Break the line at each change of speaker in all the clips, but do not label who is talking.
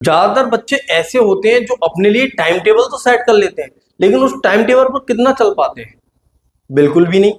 ज्यादातर बच्चे ऐसे होते हैं जो अपने लिए टाइम टेबल तो सेट कर लेते हैं, लेकिन उस टाइम टेबल पर कितना चल पाते हैं? बिल्कुल भी नहीं।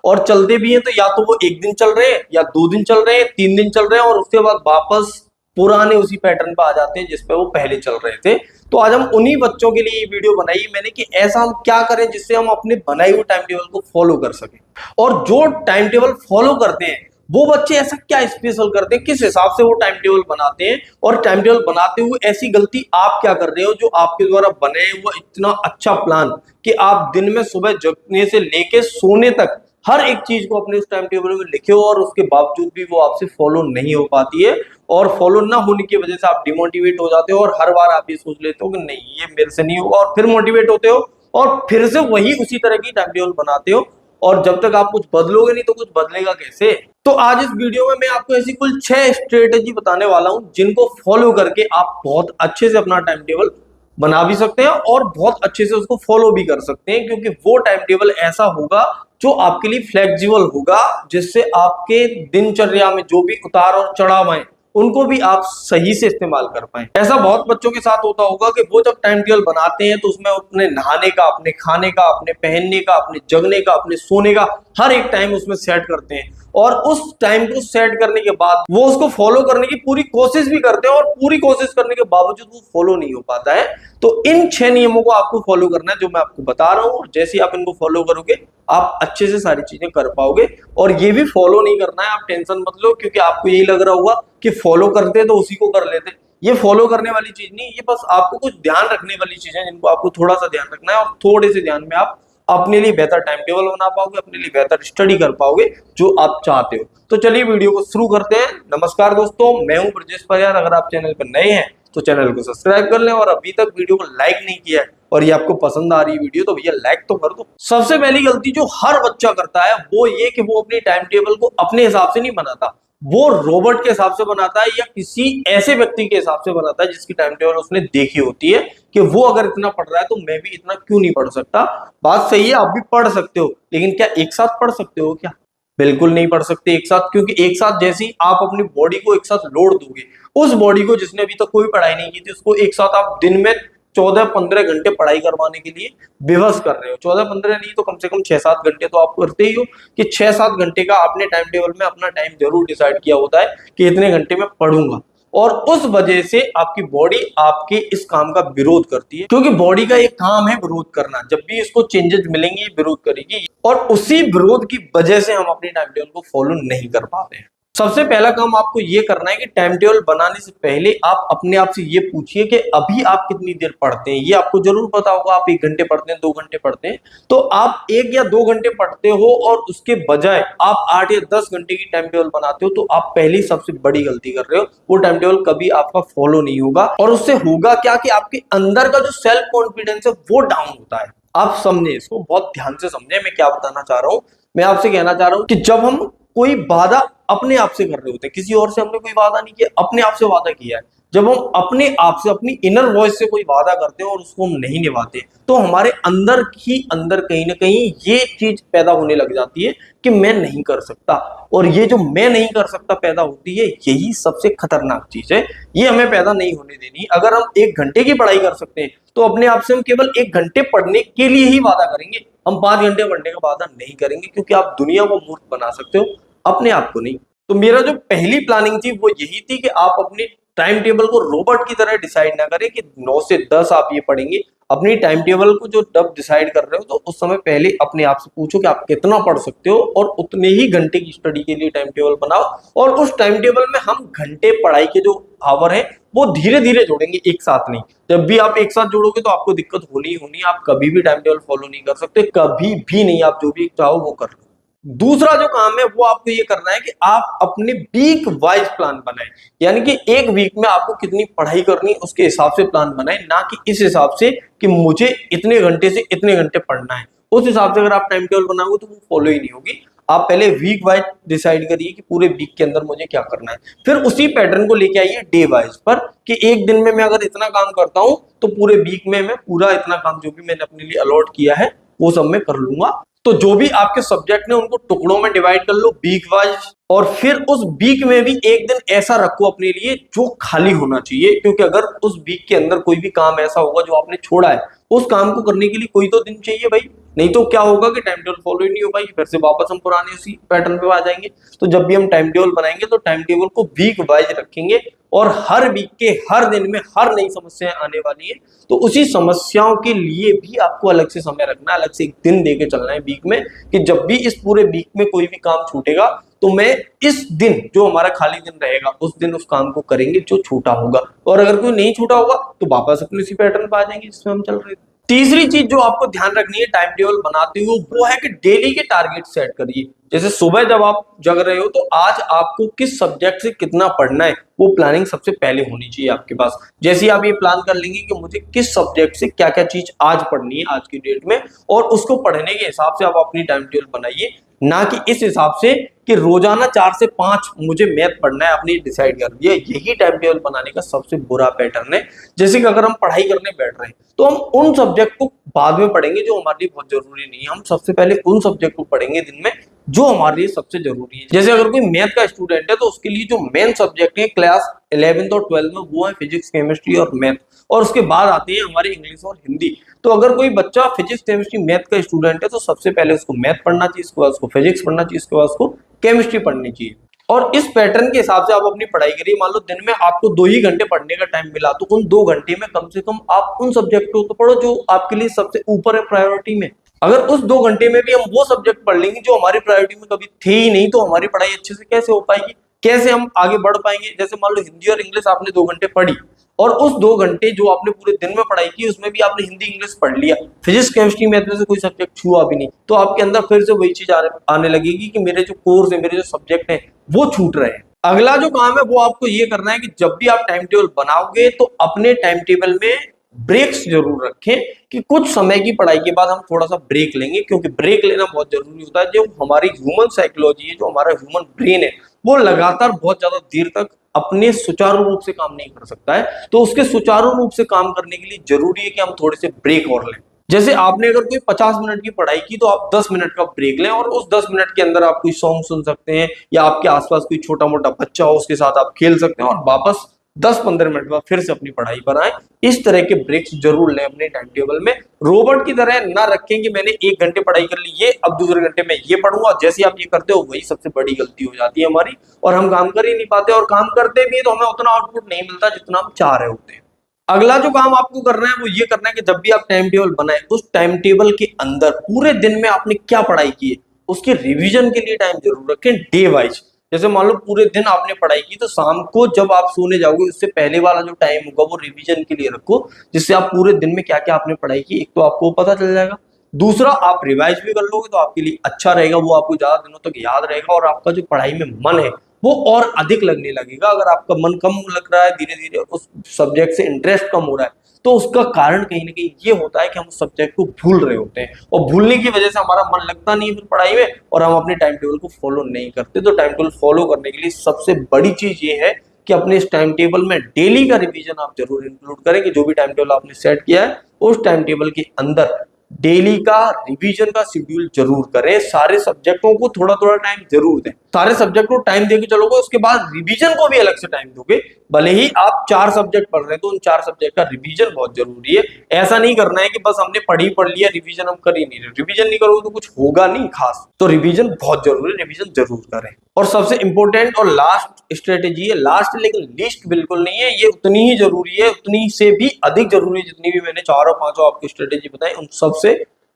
और चलते भी हैं तो या तो वो एक दिन चल रहे हैं, या 2 दिन चल रहे हैं, 3 दिन चल रहे हैं, और उसके बाद वापस पुराने उसी पैटर्न पर आ जाते हैं जिसपे वो पहले चल रहे थे। तो आज हम उन्हीं बच्चों के लिए ये वीडियो बनाई है मैंने कि ऐसा हम क्या करें जिससे हम अपने बनाए हुए टाइम टेबल को फॉलो कर सकें। और जो टाइम टेबल फॉलो करते हैं वो बच्चे ऐसा क्या स्पेशल करते हैं, किस हिसाब से वो टाइम टेबल बनाते हैं, और टाइम टेबल बनाते हुए ऐसी गलती आप क्या कर रहे हो जो आपके द्वारा बनाए हुआ इतना अच्छा प्लान कि आप दिन में सुबह जगने से लेके सोने तक हर एक चीज को अपने उस टाइम टेबल में लिखे हो, और उसके बावजूद भी वो आपसे फॉलो नहीं हो पाती है। और फॉलो ना होने की वजह से आप डिमोटिवेट हो जाते हो, और हर बार आप ये सोच लेते हो कि नहीं ये मेरे से नहीं होगा, और फिर मोटिवेट होते हो और फिर से वही उसी तरह की टाइम टेबल बनाते हो। और जब तक आप कुछ बदलोगे नहीं तो कुछ बदलेगा कैसे? तो आज इस वीडियो में मैं आपको ऐसी कुल 6 स्ट्रेटेजी बताने वाला हूं जिनको फॉलो करके आप बहुत अच्छे से अपना टाइम टेबल बना भी सकते हैं और बहुत अच्छे से उसको फॉलो भी कर सकते हैं, क्योंकि वो टाइम टेबल ऐसा होगा जो आपके लिए फ्लेक्सिबल होगा, जिससे आपके दिनचर्या में जो भी उतार और चढ़ाव आए उनको भी आप सही से इस्तेमाल कर पाए। ऐसा बहुत बच्चों के साथ होता होगा कि वो जब टाइम टेबल बनाते हैं तो उसमें अपने नहाने का, अपने खाने का, अपने पहनने का, अपने जगने का, अपने सोने का हर एक टाइम उसमें सेट करते हैं, और उस टाइम को सेट करने के बाद वो उसको फॉलो करने की पूरी कोशिश भी करते हैं, और पूरी कोशिश करने के बावजूद वो फॉलो नहीं हो पाता है। तो इन 6 नियमों को आपको फॉलो करना है जो मैं आपको बता रहा हूं, और जैसे ही आप इनको फॉलो करोगे आप अच्छे से सारी चीजें कर पाओगे। और ये भी फॉलो नहीं करना है, आप टेंशन मत लो, क्योंकि आपको यही लग रहा होगा कि फॉलो करते तो उसी को कर लेते। ये फॉलो करने वाली चीज नहीं, ये बस आपको कुछ ध्यान रखने वाली चीज है जिनको आपको थोड़ा सा ध्यान रखना है, और थोड़े से ध्यान में आप अपने लिए बेहतर टाइम टेबल बना पाओगे, अपने लिए बेहतर स्टडी कर पाओगे जो आप चाहते हो। तो चलिए वीडियो को शुरू करते हैं। नमस्कार दोस्तों, मैं हूं ब्रजेश परिहार। अगर आप चैनल पर नए हैं तो चैनल को सब्सक्राइब कर लें, और अभी तक वीडियो को लाइक नहीं किया है और ये आपको पसंद आ रही है वीडियो तो भैया लाइक तो कर दो। सबसे पहली गलती जो हर बच्चा करता है वो ये कि वो अपनी टाइम टेबल को अपने हिसाब से नहीं बनाता, वो रोबोट के हिसाब से बनाता है, या किसी ऐसे व्यक्ति के हिसाब से बनाता है जिसकी टाइम टेबल उसने देखी होती है कि वो अगर इतना पढ़ रहा है तो मैं भी इतना क्यों नहीं पढ़ सकता। बात सही है, आप भी पढ़ सकते हो, लेकिन क्या एक साथ पढ़ सकते हो? क्या बिल्कुल नहीं पढ़ सकते एक साथ, क्योंकि एक साथ जैसे ही आप अपनी बॉडी को एक साथ लोड दोगे, उस बॉडी को जिसने अभी तक कोई पढ़ाई नहीं की थी उसको एक साथ आप दिन में 14-15 घंटे पढ़ाई करवाने के लिए विवश कर रहे हो। 14-15 नहीं तो कम से कम 6-7 घंटे तो आप करते ही हो, कि 6-7 घंटे का आपने टाइम टेबल में अपना टाइम जरूर डिसाइड किया होता है कि इतने घंटे में पढ़ूंगा। और उस वजह से आपकी बॉडी आपके इस काम का विरोध करती है, क्योंकि बॉडी का एक काम है विरोध करना। जब भी इसको चेंजेस मिलेंगे विरोध करेगी, और उसी विरोध की वजह से हम अपनी टाइम टेबल को फॉलो नहीं कर पाते हैं। सबसे पहला काम आपको ये करना है कि टाइम टेबल बनाने से पहले आप अपने आप से ये पूछिए कि अभी आप कितनी देर पढ़ते हैं। ये आपको जरूर पता होगा, आप 1 घंटे पढ़ते हैं, 2 घंटे पढ़ते हैं, तो आप 1 या 2 घंटे पढ़ते हो और उसके बजाय आप 8 या 10 घंटे की टाइम टेबल बनाते हो, तो आप पहली सबसे बड़ी गलती कर रहे हो। वो टाइम टेबल कभी आपका फॉलो नहीं होगा, और उससे होगा क्या कि आपके अंदर का जो सेल्फ कॉन्फिडेंस है वो डाउन होता है। आप समझे, इसको बहुत ध्यान से समझे मैं क्या बताना चाह रहा हूं। मैं आपसे कहना चाह रहा हूं कि जब हम कोई वादा अपने आप से कर रहे होते हैं, किसी और से हमने कोई वादा नहीं किया, अपने आप से वादा किया है, जब हम अपने आप से, अपनी इनर वॉइस से कोई वादा करते हैं और उसको हम नहीं निभाते, तो हमारे अंदर ही अंदर कहीं ना कहीं ये चीज पैदा होने लग जाती है कि मैं नहीं कर सकता। और ये जो मैं नहीं कर सकता पैदा होती है, यही सबसे खतरनाक चीज है। ये हमें पैदा नहीं होने देनी। अगर हम 1 घंटे की पढ़ाई कर सकते हैं तो अपने आप से हम केवल 1 घंटे पढ़ने के लिए ही वादा करेंगे, हम 5 घंटे पढ़ने का वादा नहीं करेंगे, क्योंकि आप दुनिया को मूर्ख बना सकते हो, अपने आप को नहीं। तो मेरा जो पहली प्लानिंग थी वो यही थी कि आप अपने टाइम टेबल को रोबोट की तरह डिसाइड ना करें कि 9 से 10 आप ये पढ़ेंगे। अपनी टाइम टेबल को जो जब डिसाइड कर रहे हो तो उस समय पहले अपने आप से पूछो कि आप कितना पढ़ सकते हो, और उतने ही घंटे की स्टडी के लिए टाइम टेबल बनाओ। और उस टाइम टेबल में हम घंटे पढ़ाई के जो आवर है वो धीरे धीरे जोड़ेंगे, एक साथ नहीं। जब भी आप एक साथ जोड़ोगे तो आपको दिक्कत होनी ही होनी। आप कभी भी टाइम टेबल फॉलो नहीं कर सकते, कभी भी नहीं। आप जो भी चाहो वो कर लो। दूसरा जो काम है वो आपको ये करना है कि आप अपने वीक वाइज प्लान बनाएं, यानी कि 1 वीक में आपको कितनी पढ़ाई करनी है उसके हिसाब से प्लान बनाएं, ना कि इस हिसाब से कि मुझे इतने घंटे से इतने घंटे पढ़ना है। उस हिसाब से अगर आप टाइम टेबल बनाओगे तो वो फॉलो ही नहीं होगी। आप पहले वीक वाइज डिसाइड करिए कि पूरे वीक के अंदर मुझे क्या करना है, फिर उसी पैटर्न को लेके आइए डे वाइज पर, कि एक दिन में मैं अगर इतना काम करता हूं तो पूरे वीक में मैं पूरा इतना काम जो भी मैंने अपने लिए अलॉट किया है वो सब मैं कर लूंगा। तो जो भी आपके सब्जेक्ट ने उनको टुकड़ों में डिवाइड कर लो वीक वाइज, और फिर उस वीक में भी एक दिन ऐसा रखो अपने लिए जो खाली होना चाहिए, क्योंकि अगर उस वीक के अंदर कोई भी काम ऐसा होगा जो आपने छोड़ा है, उस काम को करने के लिए कोई तो दिन चाहिए भाई, नहीं तो क्या होगा कि टाइम टेबल फॉलो ही नहीं हो पाएगी, फिर से वापस हम पुराने उसी पैटर्न पे आ जाएंगे। तो जब भी हम टाइम टेबल बनाएंगे तो टाइम टेबल को वीक वाइज रखेंगे, और हर वीक के हर दिन में हर नई समस्याएं आने वाली है, तो उसी समस्याओं के लिए भी आपको अलग से समय रखना है, अलग से एक दिन देके चलना है वीक में, कि जब भी इस पूरे वीक में कोई भी काम छूटेगा तो मैं इस दिन जो हमारा खाली दिन रहेगा उस दिन उस काम को करेंगे जो छूटा होगा, और अगर कोई नहीं छूटा होगा तो वापस अपने इसी पैटर्न पे आ जाएंगे जिसमें हम चल रहे थे। तीसरी चीज जो आपको ध्यान रखनी है टाइम टेबल बनाते हुए, वो है कि डेली के टारगेट सेट करिए। जैसे सुबह जब आप जग रहे हो तो आज आपको किस सब्जेक्ट से कितना पढ़ना है, वो प्लानिंग सबसे पहले होनी चाहिए आपके पास। जैसे ही आप ये प्लान कर लेंगे कि मुझे किस सब्जेक्ट से क्या क्या चीज आज पढ़नी है आज की डेट में, और उसको पढ़ने के हिसाब से आप अपनी टाइम टेबल बनाइए, ना कि इस हिसाब से कि रोजाना 4 से 5 मुझे मैथ पढ़ना है, आपने डिसाइड कर दिया। यही टाइम टेबल बनाने का सबसे बुरा पैटर्न है। जैसे कि अगर हम पढ़ाई करने बैठ रहे हैं तो हम उन सब्जेक्ट को बाद में पढ़ेंगे जो हमारे लिए बहुत जरूरी नहीं है, हम सबसे पहले उन सब्जेक्ट को पढ़ेंगे दिन में जो हमारे लिए सबसे जरूरी है। जैसे अगर कोई मैथ का स्टूडेंट है तो उसके लिए जो मेन सब्जेक्ट है क्लास 11th और 12th में, वो है फिजिक्स, केमिस्ट्री और मैथ, और उसके बाद आते हैं हमारे इंग्लिश और हिंदी। तो अगर कोई बच्चा फिजिक्स, केमिस्ट्री, मैथ का स्टूडेंट है तो सबसे पहले उसको मैथ पढ़ना चाहिए, उसके बाद उसको फिजिक्स पढ़ना चाहिए, उसके बाद उसको केमिस्ट्री पढ़नी चाहिए। और इस पैटर्न के हिसाब से आप अपनी पढ़ाई करिए। मान लो दिन में आपको 2 ही घंटे पढ़ने का टाइम मिला, तो उन 2 घंटे में कम से कम आप उन सब्जेक्ट को तो पढ़ो जो आपके लिए सबसे ऊपर है प्रायोरिटी में। अगर उस 2 घंटे में भी हम वो सब्जेक्ट पढ़ लेंगे जो हमारी प्रायोरिटी में कभी थे ही नहीं, तो हमारी पढ़ाई अच्छे से कैसे हो पाएगी, कैसे हम आगे बढ़ पाएंगे। जैसे मान लो हिंदी और इंग्लिश आपने 2 घंटे पढ़ी, और उस 2 घंटे जो आपने पूरे दिन में पढ़ाई की उसमें भी आपने हिंदी इंग्लिश पढ़ लिया, फिजिक्स केमिस्ट्री मैथ में से कोई सब्जेक्ट छुआ भी नहीं, तो आपके अंदर फिर से वही चीज आने लगेगी कि मेरे जो कोर्स है, मेरे जो सब्जेक्ट है वो छूट रहे हैं। अगला जो काम है वो आपको ये करना है कि जब भी आप टाइम टेबल बनाओगे तो अपने टाइम टेबल में ब्रेक्स जरूर रखें, कि कुछ समय की पढ़ाई के बाद हम थोड़ा सा ब्रेक लेंगे, क्योंकि ब्रेक लेना बहुत जरूरी होता है। जो हमारी ह्यूमन साइकोलॉजी है, जो हमारा ह्यूमन ब्रेन है, वो लगातार बहुत ज्यादा देर तक अपने सुचारू रूप से काम नहीं कर सकता है, तो उसके सुचारू रूप से काम करने के लिए जरूरी है कि हम थोड़े से ब्रेक और लें। जैसे आपने अगर कोई 50 मिनट की पढ़ाई की तो आप 10 मिनट का ब्रेक लें, और उस 10 मिनट के अंदर आप कोई सॉन्ग सुन सकते हैं, या आपके आसपास कोई छोटा मोटा बच्चा हो उसके साथ आप खेल सकते हैं, और वापस 10-15 मिनट बाद फिर से अपनी पढ़ाई पर आए। इस तरह के ब्रेक्स जरूर लें अपने टाइम टेबल में। रोबोट की तरह ना रखें कि मैंने 1 घंटे पढ़ाई कर ली, ये अब दूसरे घंटे में ये पढ़ूंगा। जैसे आप ये करते हो वही सबसे बड़ी गलती हो जाती है हमारी, और हम काम कर ही नहीं पाते, और काम करते भी तो हमें उतना आउटपुट नहीं मिलता जितना हम चाह रहे होते हैं। अगला जो काम आपको करना है वो ये करना है कि जब भी आप टाइम टेबल बनाए, उस टाइम टेबल के अंदर पूरे दिन में आपने क्या पढ़ाई की है उसके रिवीजन के लिए टाइम जरूर रखें, डे वाइज। जैसे मान लो पूरे दिन आपने पढ़ाई की, तो शाम को जब आप सोने जाओगे उससे पहले वाला जो टाइम होगा वो रिवीजन के लिए रखो, जिससे आप पूरे दिन में क्या क्या आपने पढ़ाई की एक तो आपको पता चल जाएगा, दूसरा आप रिवाइज भी कर लोगे तो आपके लिए अच्छा रहेगा, वो आपको ज्यादा दिनों तक याद रहेगा, और आपका जो पढ़ाई में मन है वो और अधिक लगने लगेगा। अगर आपका मन कम लग रहा है, धीरे धीरे उस सब्जेक्ट से इंटरेस्ट कम हो रहा है, तो उसका कारण कहीं ना कहीं ये होता है कि हम उस सब्जेक्ट को भूल रहे होते हैं, और भूलने की वजह से हमारा मन लगता नहीं है फिर पढ़ाई में, और हम अपने टाइम टेबल को फॉलो नहीं करते। तो टाइम टेबल फॉलो करने के लिए सबसे बड़ी चीज ये है कि अपने इस टाइम टेबल में डेली का रिवीजन आप जरूर इंक्लूड करें, कि जो भी टाइम टेबल आपने सेट किया है उस टाइम टेबल के अंदर डेली का रिवीजन का शेड्यूल जरूर करें। सारे सब्जेक्टों को थोड़ा थोड़ा टाइम जरूर दें, सारे सब्जेक्ट को टाइम देके चलोगे, उसके बाद रिवीजन को भी अलग से टाइम दोगे। भले ही आप 4 सब्जेक्ट पढ़ रहे हैं तो उन 4 सब्जेक्ट का रिवीजन बहुत जरूरी है। ऐसा नहीं करना है कि बस हमने पढ़ लिया, रिवीजन हम कर ही नहीं रहे। रिवीजन नहीं करोगे तो कुछ होगा नहीं खास, तो रिवीजन बहुत जरूरी है, रिवीजन जरूर करें। और सबसे इंपॉर्टेंट और लास्ट स्ट्रेटेजी है, लास्ट लेकिन लीस्ट बिल्कुल नहीं है, ये उतनी ही जरूरी है, उतनी से भी अधिक जरूरी है जितनी भी मैंने 4 और 5 आपको स्ट्रेटेजी बताई, उन सबसे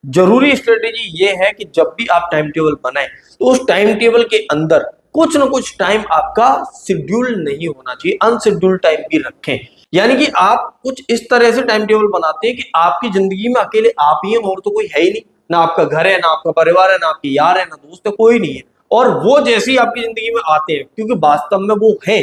जरूरी स्ट्रेटेजी ये है कि जब भी आप टाइम टेबल बनाएं तो उस टाइम टेबल के अंदर कुछ ना कुछ टाइम आपका शेड्यूल नहीं होना चाहिए, अनशेड्यूल टाइम भी रखें। यानी कि आप कुछ इस तरह से टाइम टेबल बनाते हैं कि आपकी जिंदगी में अकेले आप ही हैं, और तो कोई है ही नहीं, ना आपका घर है, ना आपका परिवार है, ना आपके यार है, ना दोस्त है, कोई नहीं है, और वो जैसे ही आपकी जिंदगी में आते हैं, क्योंकि वास्तव में वो है।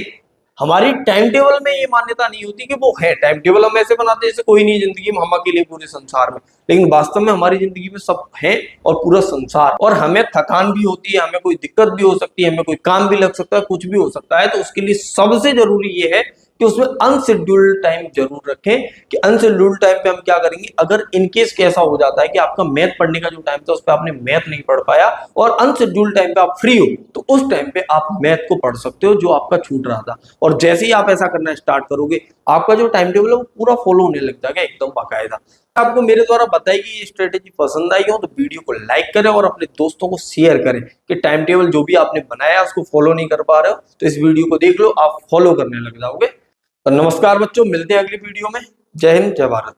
हमारी टाइम टेबल में ये मान्यता नहीं होती कि वो है, टाइम टेबल हम ऐसे बनाते हैं जैसे कोई नहीं जिंदगी में, हम अकेले पूरे संसार में, लेकिन वास्तव में हमारी जिंदगी में सब है और पूरा संसार। और हमें थकान भी होती है, हमें कोई दिक्कत भी हो सकती है, हमें कोई काम भी लग सकता है, कुछ भी हो सकता है। तो उसके लिए सबसे जरूरी ये है कि उसमें अनशेड्यूल्ड टाइम जरूर रखें कि अनशेड्यूल्ड टाइम पे हम क्या करेंगे, अगर इनकेस कैसा हो जाता है कि आपका मैथ पढ़ने का जो टाइम था उस पर आपने मैथ नहीं पढ़ पाया और अनशेड्यूल्ड टाइम पे आप फ्री हो, तो उस टाइम पे आप मैथ को पढ़ सकते हो जो आपका छूट रहा था। और जैसे ही आप ऐसा करना स्टार्ट करोगे, आपका जो टाइम टेबल है वो पूरा फॉलो होने लग जाएगा एकदम बाकायदा। आपको मेरे द्वारा बताई गई ये स्ट्रेटेजी पसंद आई हो तो वीडियो को लाइक करें और अपने दोस्तों को शेयर करें कि टाइम टेबल जो भी आपने बनाया उसको फॉलो नहीं कर पा रहे हो तो इस वीडियो को देख लो, आप फॉलो करने लग जाओगे। तो नमस्कार बच्चों, मिलते हैं अगली वीडियो में। जय हिंद, जय भारत।